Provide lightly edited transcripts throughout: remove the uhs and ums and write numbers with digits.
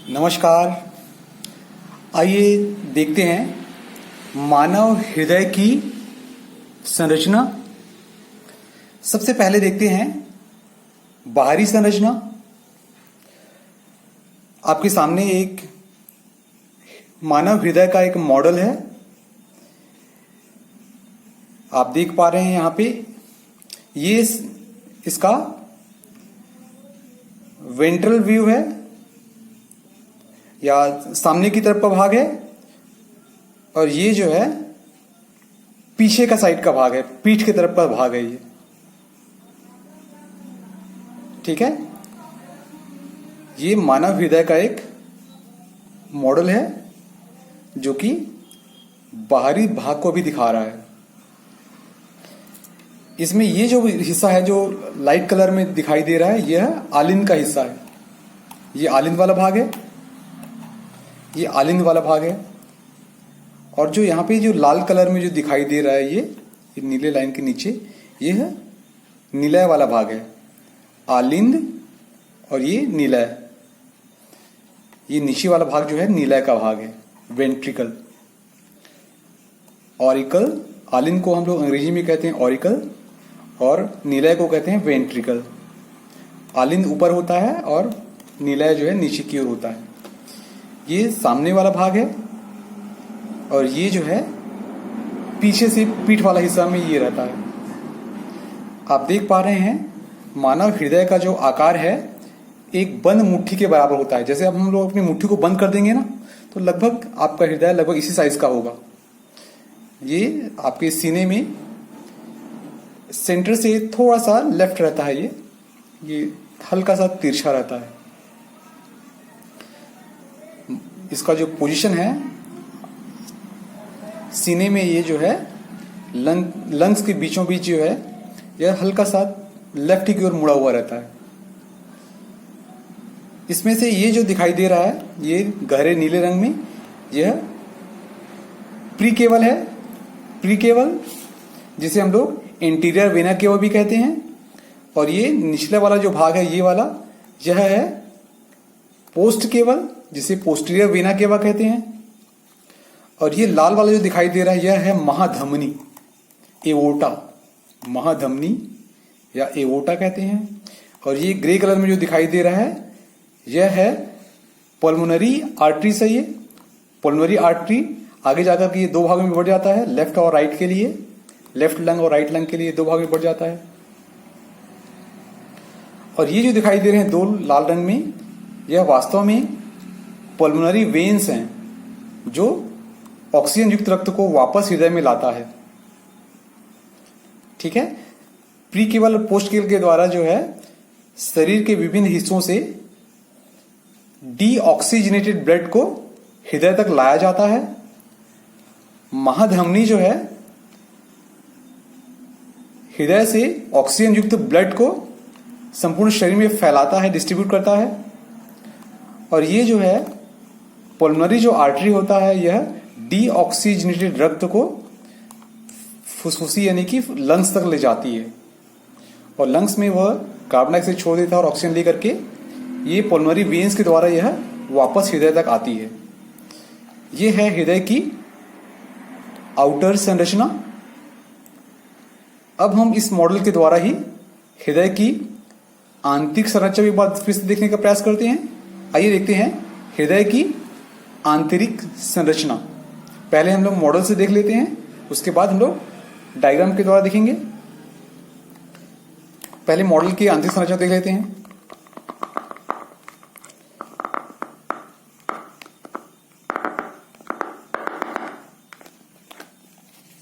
नमस्कार। आइए देखते हैं मानव हृदय की संरचना। सबसे पहले देखते हैं बाहरी संरचना। आपके सामने एक मानव हृदय का एक मॉडल है। आप देख पा रहे हैं यहां पे ये इसका वेंट्रल व्यू है या सामने की तरफ का भाग है, और ये जो है पीछे का साइड का भाग है, पीठ की तरफ का भाग है ये। ठीक है, ये मानव हृदय का एक मॉडल है जो कि बाहरी भाग को भी दिखा रहा है। इसमें ये जो हिस्सा है जो लाइट कलर में दिखाई दे रहा है, यह आलिंद का हिस्सा है। ये आलिंद वाला भाग है, ये आलिंद वाला भाग है। और जो यहाँ पे जो लाल कलर में जो दिखाई दे रहा है ये नीले लाइन के नीचे, ये है निलय वाला भाग है। आलिंद और ये निलय, ये नीचे वाला भाग जो है निलय का भाग है, वेंट्रिकल। ऑरिकल, आलिंद को हम लोग अंग्रेजी में कहते हैं ऑरिकल और निलय को कहते हैं वेंट्रिकल। आलिंद ऊपर होता है और निलय जो है नीचे की ओर होता है। ये सामने वाला भाग है और ये जो है पीछे से पीठ वाला हिस्सा में ये रहता है। आप देख पा रहे हैं मानव हृदय का जो आकार है एक बंद मुट्ठी के बराबर होता है। जैसे अब हम लोग अपनी मुट्ठी को बंद कर देंगे ना, तो लगभग आपका हृदय लगभग इसी साइज का होगा। ये आपके सीने में सेंटर से थोड़ा सा लेफ्ट रहता है, ये हल्का सा तिरछा रहता है। इसका जो पोजीशन है सीने में, ये जो है लंग्स के बीचों बीच जो है यह हल्का सा लेफ्ट की ओर मुड़ा हुआ रहता है। इसमें से ये जो दिखाई दे रहा है ये गहरे नीले रंग में, यह प्रीकेवल है। प्रीकेवल जिसे हम लोग इंटीरियर वेना केवा भी कहते हैं। और ये निचले वाला जो भाग है ये वाला, यह है पोस्ट केवल, जिसे पोस्टीरियर वेना केवा कहते हैं। और ये लाल वाला जो दिखाई दे रहा है यह है महाधमनी, एओर्टा, महाधमनी या एओर्टा कहते हैं। और ये ग्रे कलर में जो दिखाई दे रहा है यह है पल्मोनरी आर्टरी से। ये पल्मोनरी आर्टरी आगे जाकर के ये दो भागों में बढ़ जाता है, लेफ्ट और राइट के लिए, लेफ्ट लंग और राइट लंग के लिए दो भागों में बढ़ जाता है। और ये जो दिखाई दे रहे हैं दो लाल रंग में, यह वास्तव में पल्मोनरी वेन्स हैं जो ऑक्सीजन युक्त रक्त को वापस हृदय में लाता है। ठीक है, प्रीकेवल और पोस्ट केवल के द्वारा जो है शरीर के विभिन्न हिस्सों से डीऑक्सीजनेटेड ब्लड को हृदय तक लाया जाता है। महाधमनी जो है हृदय से ऑक्सीजन युक्त ब्लड को संपूर्ण शरीर में फैलाता है, डिस्ट्रीब्यूट करता है। और ये जो है पल्मोनरी जो आर्टरी होता है यह डीऑक्सीजनेटेड रक्त को फुसफुसी यानी कि लंग्स तक ले जाती है, और लंग्स में वह कार्बन डाइऑक्साइड छोड़ देता है और ऑक्सीजन लेकर के ये पल्मोनरी वेन्स के द्वारा यह वापस हृदय तक आती है। यह है हृदय की आउटर संरचना। अब हम इस मॉडल के द्वारा ही हृदय की आंतरिक संरचना एक बार फिर से देखने का प्रयास करते हैं। आइए देखते हैं हृदय की आंतरिक संरचना। पहले हम लोग मॉडल से देख लेते हैं, उसके बाद हम लोग डायग्राम के द्वारा देखेंगे। पहले मॉडल की आंतरिक संरचना देख लेते हैं।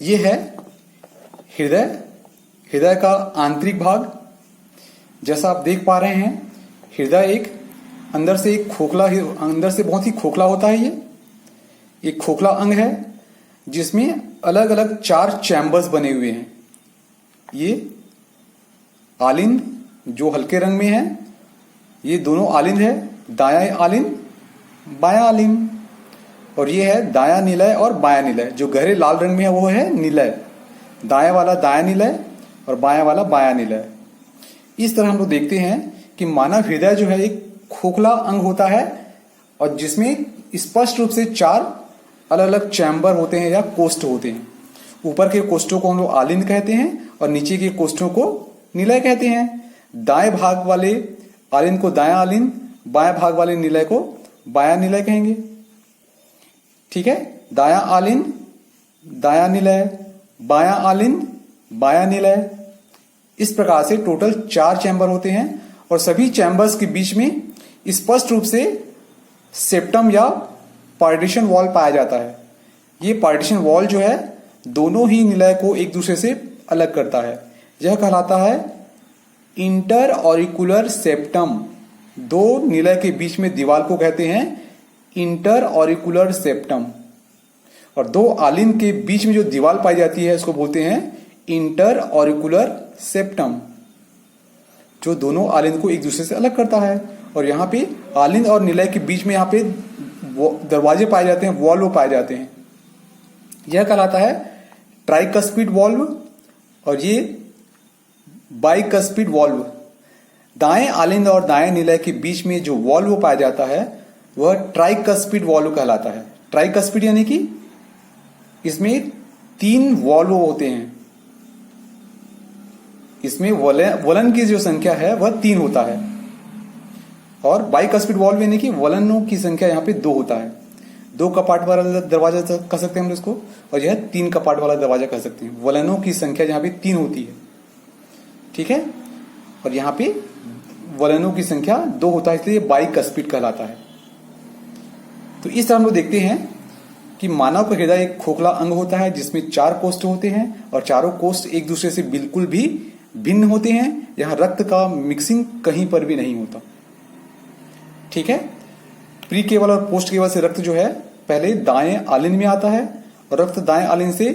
यह है हृदय, हृदय का आंतरिक भाग। जैसा आप देख पा रहे हैं हृदय एक अंदर से बहुत ही खोखला होता है। ये एक खोखला अंग है जिसमें अलग अलग 4 चैम्बर्स बने हुए हैं। ये आलिंद जो हल्के रंग में है, ये दोनों आलिंद है, दायां आलिंद बायां आलिंद। और ये है दायां निलय और बायां निलय। जो गहरे लाल रंग में है वो है निलय, दायां वाला दायां निलय और बायां वाला बायां निलय। इस तरह हम लोग देखते हैं कि मानव हृदय जो है एक खोखला अंग होता है और जिसमें स्पष्ट रूप से 4 अलग अलग चैम्बर होते हैं या कोष्ठ होते हैं। ऊपर के कोष्ठों को हम लोग आलिंद कहते हैं और नीचे के कोष्ठों को निलय कहते हैं। दाएं भाग वाले आलिंद को दायां आलिंद, बाएं भाग वाले निलय को बायां निलय कहेंगे। ठीक है, दायां आलिंद, दायां निलय, बायां आलिंद, बायां निलय। इस प्रकार से टोटल 4 चैम्बर होते हैं और सभी चैम्बर्स के बीच में स्पष्ट रूप से सेप्टम या पार्टीशन वॉल पाया जाता है। ये पार्टीशन वॉल जो है दोनों ही निलय को एक दूसरे से अलग करता है। यह कहलाता है इंटर ऑरिकुलर सेप्टम। दो निलय के बीच में दीवार को कहते हैं इंटर ऑरिकुलर सेप्टम और दो आलिंद के बीच में जो दीवार पाई जाती है उसको बोलते हैं इंटर ऑरिकुलर सेप्टम, जो दोनों आलिंद को एक दूसरे से अलग करता है। और यहाँ पे आलिंद और निलय के बीच में यहाँ पे दरवाजे पाए जाते हैं, वॉल्व पाए जाते हैं। यह कहलाता है ट्राइकस्पिड वॉल्व और ये बाइकस्पिड वॉल्व। दाएं आलिंद और दाएं निलय के बीच में जो वॉल्व पाया जाता है वह ट्राइकस्पिड वॉल्व कहलाता है। ट्राइकस्पिड यानी कि इसमें 3 वॉल्व होते हैं। इसमें वलन की जो संख्या है वह 3 होता है और बाइकस्पिड वॉल्व यानी कि वलनों की संख्या यहाँ पे 2 होता है। 2 कपाट वाला दरवाजा कह सकते हैं हम इसको और यह 3 कपाट वाला दरवाजा कह सकते हैं। वलनों की संख्या यहाँ पे 3 होती है। ठीक है, और यहाँ पे वलनों की संख्या 2 होता है, इसलिए बाइकस्पिड कहलाता है। तो इस तरह हम लोग देखते हैं कि मानव का हृदय एक खोखला अंग होता है जिसमें 4 कोष्ठ होते हैं और चारों कोष्ठ एक दूसरे से बिल्कुल भी भिन्न होते हैं। यहां रक्त का मिक्सिंग कहीं पर भी नहीं होता। ठीक है, प्री केवल और पोस्ट केवल से रक्त जो है पहले दाएं आलिंद में आता है और रक्त दाएं आलिंद से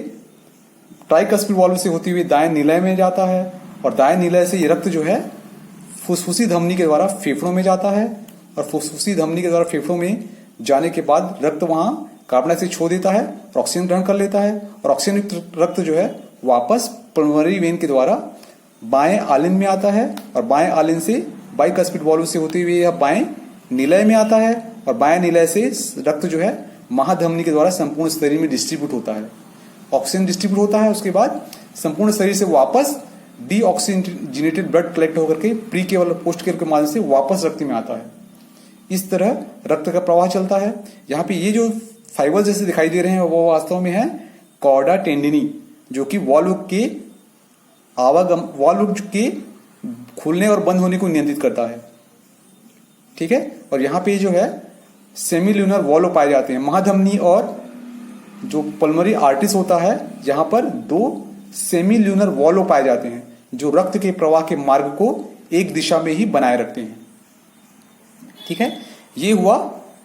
ट्राइकस्पिड वॉल्व से होती हुई दाएं निलय में जाता है और दाएं निलय से ये रक्त जो है फुसफुसी धमनी के द्वारा फेफड़ों में जाता है और फुसफुसी धमनी के द्वारा फेफड़ों में जाने के बाद रक्त वहां कार्बन डाइऑक्साइड छोड़ देता है और ऑक्सीजन ग्रहण कर लेता है और ऑक्सीजन युक्त रक्त जो है वापस पल्मोनरी वेन के द्वारा बाएं आलिंद में आता है और बाएं आलिंद से बाइकस्पिड वॉल्व से होते हुए यह बाएं निलय में आता है और बाएं निलय से रक्त जो है महाधमनी के द्वारा संपूर्ण शरीर में डिस्ट्रीब्यूट होता है। ऑक्सीजन डिस्ट्रीब्यूट होता है, उसके बाद संपूर्ण शरीर से वापस डीऑक्सीजनेटेड ब्लड कलेक्ट होकर के प्री केवल और पोस्ट केवल के माध्यम से वापस रक्त में आता है। इस तरह रक्त का प्रवाह चलता है। यहाँ पे ये जो फाइबर जैसे दिखाई दे रहे हैं वो वास्तव में है कॉर्डा टेंडिनी, जो कि वॉल्व के खुलने और बंद होने को नियंत्रित करता है। ठीक है, और यहाँ पे जो है सेमील्यूनर वॉल्व पाए जाते हैं। महाधमनी और जो पल्मोनरी आर्टरीज होता है यहाँ पर 2 सेमील्यूनर वॉल्व पाए जाते हैं जो रक्त के प्रवाह के मार्ग को एक दिशा में ही बनाए रखते हैं। ठीक है, ये हुआ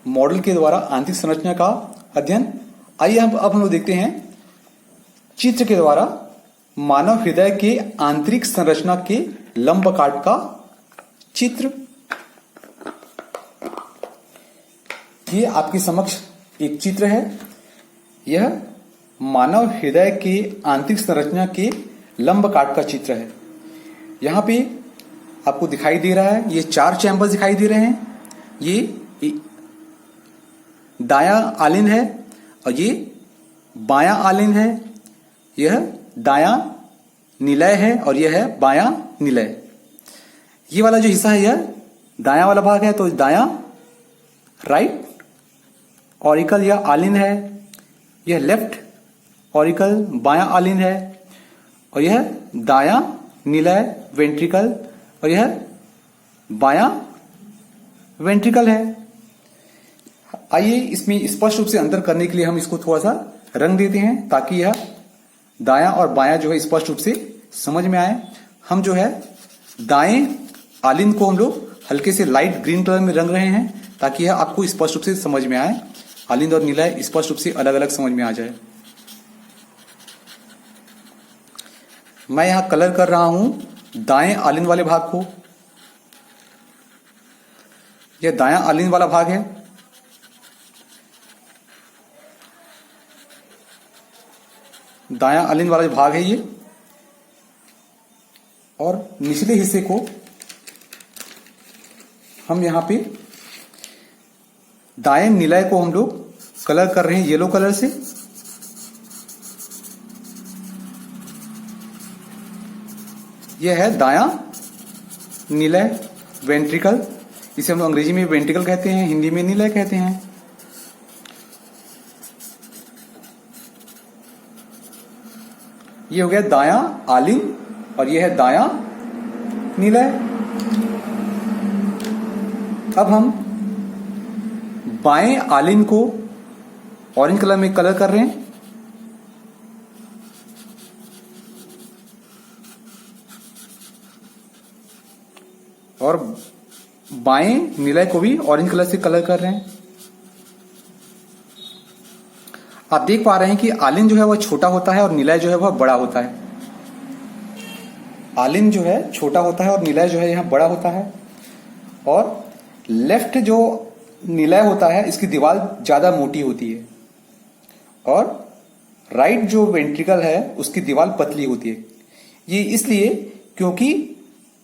मॉडल के द्वारा आंतरिक संरचना का अध्ययन। आइए अब हम लोग देखते हैं चित्र के द्वारा मानव हृदय के आंतरिक संरचना के लंब काट का चित्र। ये आपके समक्ष एक चित्र है। यह मानव हृदय के आंतरिक संरचना के लंब काट का चित्र है। यहां पे आपको दिखाई दे रहा है, ये 4 चैम्बर दिखाई दे रहे हैं। ये दायां आलिंद है और ये बायां आलिंद है। यह दायां निलय है और यह है बायां निलय। ये वाला जो हिस्सा है यह दायां वाला भाग है, तो दायां राइट ऑरिकल या आलिंद है। यह लेफ्ट ऑरिकल बायां आलिंद है और यह दायां निलय वेंट्रिकल और यह बायां वेंट्रिकल है। आइए इसमें स्पष्ट रूप से अंतर करने के लिए हम इसको थोड़ा सा रंग देते हैं ताकि यह दायां और बायां जो है स्पष्ट रूप से समझ में आए। हम जो है दाएं आलिंद को हम लोग हल्के से लाइट ग्रीन कलर में रंग रहे हैं ताकि यह आपको स्पष्ट रूप से समझ में आए। आलिंद और निलय स्पष्ट रूप से अलग अलग समझ में आ जाए। मैं यहां कलर कर रहा हूं दाएं आलिंद वाले भाग को। यह दायां आलिंद वाला भाग है। दायां आलिंद वाला जो भाग है ये, और निचले हिस्से को हम यहां पे दाएं निलय को हम लोग कलर कर रहे हैं येलो कलर से। यह है दायां निलय, वेंट्रिकल। इसे हम लोग अंग्रेजी में वेंट्रिकल कहते हैं, हिंदी में निलय कहते हैं। ये हो गया दायां आलिंग और ये है दायां निलय। अब हम बाएं आलिंग को ऑरेंज कलर में कलर कर रहे हैं। और बाएं निलय को भी ऑरेंज कलर से कलर कर रहे हैं। आप देख पा रहे हैं कि आलिंग जो है वह छोटा होता है और निलय जो है वह बड़ा होता है। आलिंग जो है छोटा होता है और निलय जो है यहां बड़ा होता है। और लेफ्ट जो निलय होता है इसकी दीवार ज्यादा मोटी होती है और राइट जो वेंट्रिकल है उसकी दीवार पतली होती है। ये इसलिए क्योंकि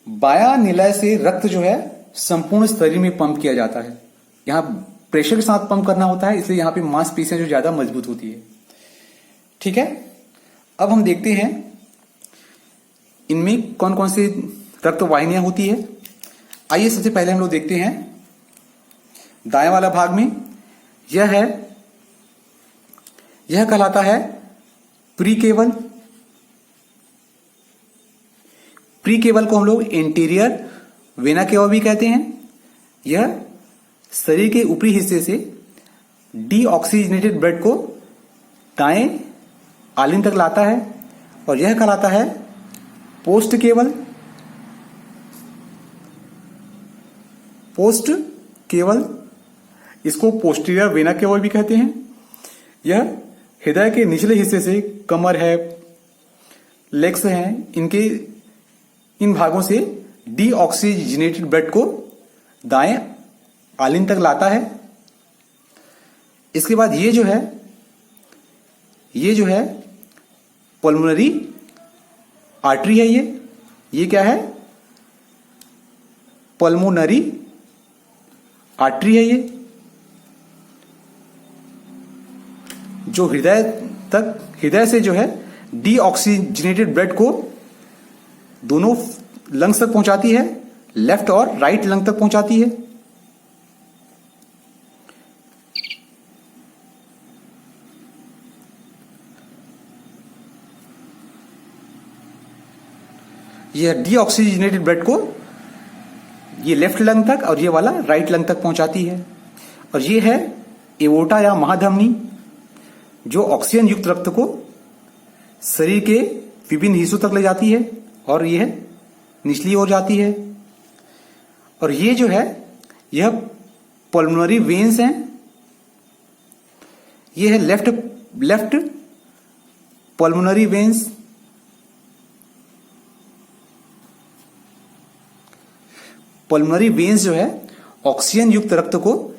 बायां निलय से रक्त जो है संपूर्ण शरीर में पंप किया जाता है। यहां प्रेशर के साथ पंप करना होता है, इसलिए यहां पे मांसपेशियां जो ज्यादा मजबूत होती है। ठीक है, अब हम देखते हैं इनमें कौन कौन सी रक्त वाहिनियां होती है। आइए सबसे पहले हम लोग देखते हैं दाएं वाला भाग में। यह कहलाता है प्रीकेवल। प्रीकेवल को हम लोग एंटीरियर वेना केवा भी कहते हैं। यह शरीर के ऊपरी हिस्से से डीऑक्सीजनेटेड ब्लड को दाएं आलिंग तक लाता है। और यह कहलाता है पोस्ट केवल। पोस्ट केवल, इसको पोस्टीरियर वेना केवा भी कहते हैं। यह हृदय के निचले हिस्से से कमर है, लेग्स हैं, इन भागों से डीऑक्सीजनेटेड ब्लड को दाएं आलिंग तक लाता है। इसके बाद ये जो है पल्मोनरी आर्टरी है। ये क्या है? पल्मोनरी आर्टरी है। ये जो हृदय से जो है डीऑक्सीजनेटेड ब्लड को दोनों लंग्स तक पहुंचाती है, लेफ्ट और राइट लंग तक पहुंचाती है। यह डीऑक्सीजनेटेड ब्लड को ये लेफ्ट लंग तक और ये वाला राइट लंग तक पहुंचाती है। और ये है एओर्टा या महाधमनी, जो ऑक्सीजन युक्त रक्त को शरीर के विभिन्न हिस्सों तक ले जाती है और यह निचली ओर जाती है। और ये जो है यह पल्मोनरी वेन्स हैं। ये है left pulmonary veins. Pulmonary veins जो है ऑक्सीजन युक्त रक्त को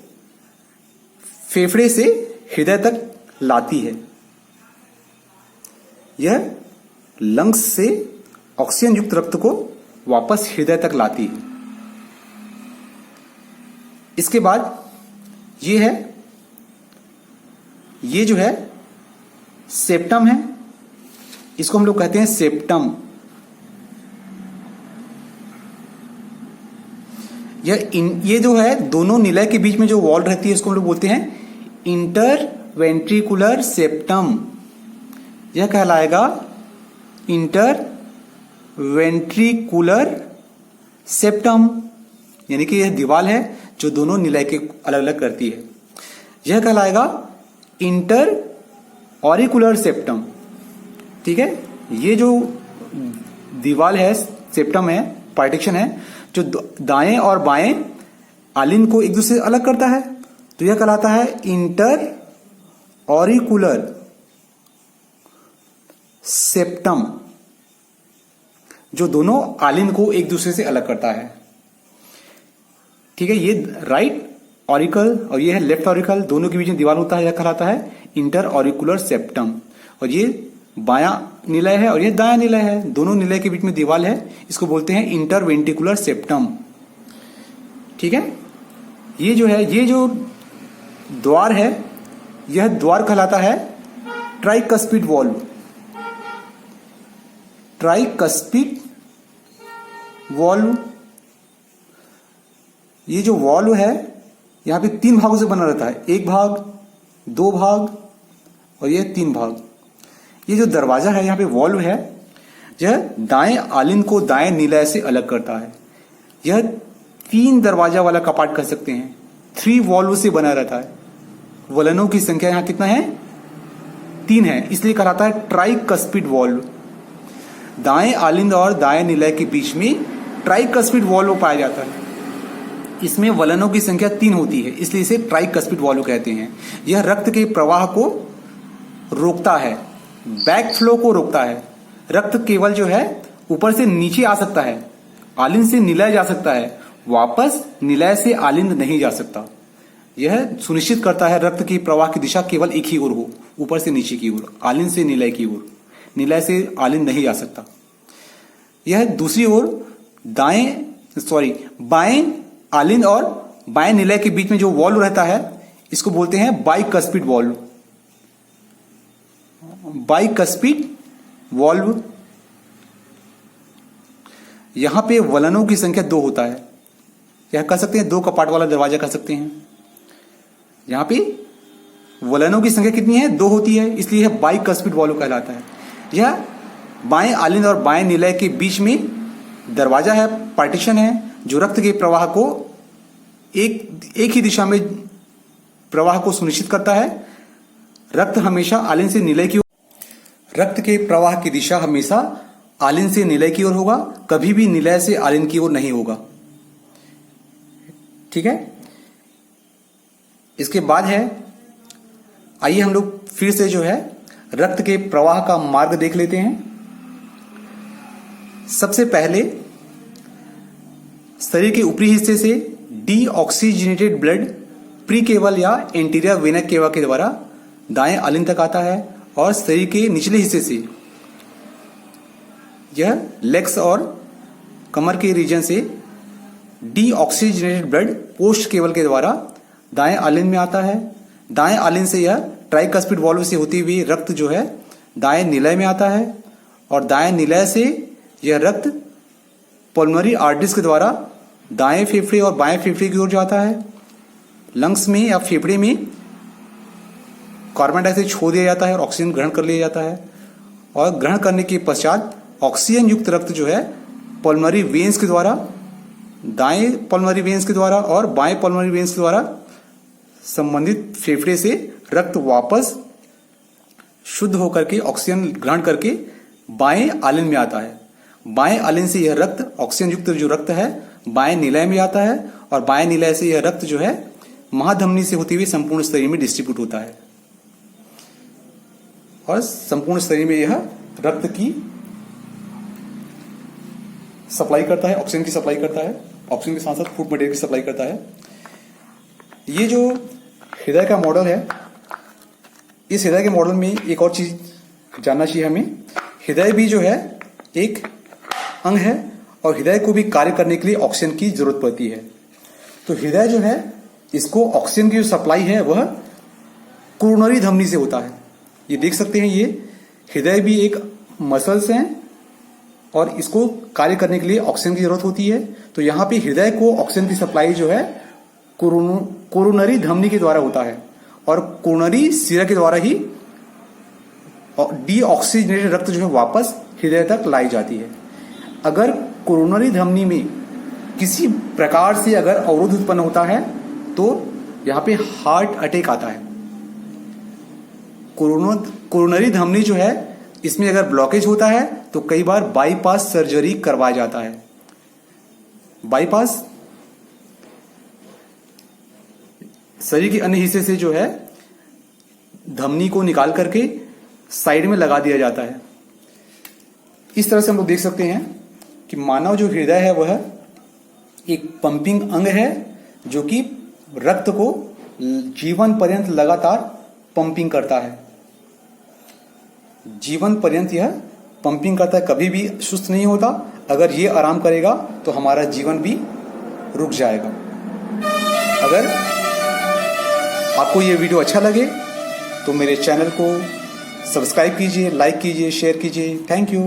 फेफड़े से हृदय तक लाती है। यह लंग्स से ऑक्सीजन युक्त रक्त को वापस हृदय तक लाती है। इसके बाद ये जो है सेप्टम है। इसको हम लोग कहते हैं सेप्टम। ये जो है दोनों निलय के बीच में जो वॉल रहती है इसको हम लोग बोलते हैं इंटरवेंट्रिकुलर सेप्टम। यह कहलाएगा इंटरवेंट्रिकुलर सेप्टम, यानी कि यह दीवार है जो दोनों निलय के अलग अलग करती है। यह कहलाएगा इंटर ऑरिकुलर सेप्टम। ठीक है, ये जो दीवार है, सेप्टम है, पार्टीशन है, जो दाएं और बाएं आलिंग को एक दूसरे से अलग करता है, तो यह कहलाता है इंटर ऑरिकुलर सेप्टम, जो दोनों आलिंग को एक दूसरे से अलग करता है। ठीक है, ये राइट ऑरिकल और ये है लेफ्ट ऑरिकल, दोनों के बीच में दीवार होता है, यह कहलाता है इंटर ऑरिकुलर सेप्टम। और ये बायां निलय है और ये दायां निलय है, दोनों निलय के बीच में दीवार है, इसको बोलते हैं इंटरवेंट्रिकुलर सेप्टम। ठीक है, ये जो द्वार है, यह द्वार कहलाता है ट्राइकस्पिड वॉल्व। ट्राइकस्पिड वॉल्व, ये जो वॉल्व है यहां पे 3 भागों से बना रहता है, 1 भाग, 2 भाग और ये 3 भाग। ये जो दरवाजा है, यहां पे वॉल्व है, यह दाएं आलिंद को दाएं निलय से अलग करता है। यह 3 दरवाजा वाला कपाट कह सकते हैं, 3 वॉल्व से बना रहता है। वलनों की संख्या यहां कितना है? 3 है, इसलिए कहलाता है ट्राइकस्पिड वॉल्व। दाएं आलिंद और दाएं निलय के बीच में ट्राइकस्पिड वॉल्व पाया जाता है। इसमें वलनों की संख्या 3 होती है, इसलिए इसे ट्राइकस्पिड वॉल्व कहते हैं। यह रक्त के प्रवाह को रोकता है, बैक फ्लो को रोकता है। रक्त केवल जो है ऊपर से नीचे आ सकता है, आलिंद से निलय जा सकता है, वापस निलय से आलिंद नहीं जा सकता। यह सुनिश्चित करता है रक्त की प्रवाह की दिशा केवल एक ही ओर हो, ऊपर से नीचे की ओर, आलिंद से निलय की ओर। निलय से आलिंद नहीं जा सकता। यह दूसरी ओर बाएं आलिंद और बाएं निलय के बीच में जो वॉल्व रहता है, इसको बोलते हैं बाइकस्पिड वॉल्व। बाइकस्पिड वॉल्व, यहां पे वलनों की संख्या 2 होता है। यह कह सकते हैं 2 कपाट वाला दरवाजा कह सकते हैं। यहां पे वलनों की संख्या कितनी है? 2 होती है, इसलिए यह बाइकस्पिड वॉल्व कहलाता है। यह बाएं आलिंद और बाएं निलय के बीच में दरवाजा है, पार्टीशन है, जो रक्त के प्रवाह को एक ही दिशा में प्रवाह को सुनिश्चित करता है। रक्त हमेशा आलिंद से निलय की ओर, रक्त के प्रवाह की दिशा हमेशा आलिंद से निलय की ओर होगा, कभी भी निलय से आलिंद की ओर नहीं होगा। ठीक है। इसके बाद है, आइए हम लोग फिर से जो है रक्त के प्रवाह का मार्ग देख लेते हैं। सबसे पहले शरीर के ऊपरी हिस्से से डीऑक्सीजनेटेड ब्लड प्री केवल या एंटीरियर वेना केवा के द्वारा दाएं आलिंद तक आता है, और शरीर के निचले हिस्से से यह लेग्स और कमर के रीजन से डीऑक्सीजनेटेड ब्लड पोस्ट केबल के द्वारा दाएं आलिंद में आता है। दाएं आलिंद से यह ट्राइकस्पिड वॉल्व से होती हुई रक्त जो है दाएं निलय में आता है, और दाएं निलय से यह रक्त पल्मोनरी आर्टरीज के द्वारा दाएं फेफड़े और बाएं फेफड़े की ओर जाता है। लंग्स में या फेफड़े में कार्बन डाइऑक्साइड छोड़ दिया जाता है और ऑक्सीजन ग्रहण कर लिया जाता है, और ग्रहण करने के पश्चात ऑक्सीजन युक्त रक्त जो है पल्मोनरी वेन्स के द्वारा, दाएं पल्मोनरी वेन्स के द्वारा और बाएं पल्मोनरी वेन्स के द्वारा संबंधित फेफड़े से रक्त वापस शुद्ध होकर के ऑक्सीजन ग्रहण करके बाएं आलिंद में आता है। बाएं आलिंद से यह रक्त ऑक्सीजन युक्त जो रक्त है बाएं निलय में आता है, और बाएं निलय से यह रक्त जो है महाधमनी से होती हुई संपूर्ण शरीर में डिस्ट्रीब्यूट होता है, और संपूर्ण शरीर में यह रक्त की सप्लाई करता है, ऑक्सीजन की सप्लाई करता है, ऑक्सीजन के साथ साथ फूड मटेरियल की सप्लाई करता है। ये जो हृदय का मॉडल है, इस हृदय के मॉडल में एक और चीज जानना चाहिए हमें। हृदय भी जो है एक अंग है, और हृदय को भी कार्य करने के लिए ऑक्सीजन की जरूरत पड़ती है। तो हृदय जो है, इसको ऑक्सीजन की जो सप्लाई है वह कोरोनरी धमनी से होता है। ये देख सकते हैं, ये हृदय भी एक मसल्स हैं, और इसको कार्य करने के लिए ऑक्सीजन की जरूरत होती है। तो यहाँ पे हृदय को ऑक्सीजन की सप्लाई जो है कोरोनरी धमनी के द्वारा होता है, और कोरोनरी सिरा के द्वारा ही डीऑक्सीजनेटेड रक्त जो है वापस हृदय तक लाई जाती है। अगर कोरोनरी धमनी में किसी प्रकार से अगर अवरोध उत्पन्न होता है तो यहाँ पे हार्ट अटैक आता है। कोरोनरी धमनी जो है, इसमें अगर ब्लॉकेज होता है तो कई बार बाईपास सर्जरी करवाया जाता है। बाईपास शरीर के अन्य हिस्से से जो है धमनी को निकाल करके साइड में लगा दिया जाता है। इस तरह से हम लोग देख सकते हैं कि मानव जो हृदय है वह एक पंपिंग अंग है, जो कि रक्त को जीवन पर्यंत लगातार पंपिंग करता है। जीवन पर्यंत यह पंपिंग करता है, कभी भी सुस्त नहीं होता। अगर ये आराम करेगा तो हमारा जीवन भी रुक जाएगा। अगर आपको ये वीडियो अच्छा लगे तो मेरे चैनल को सब्सक्राइब कीजिए, लाइक कीजिए, शेयर कीजिए। Thank you.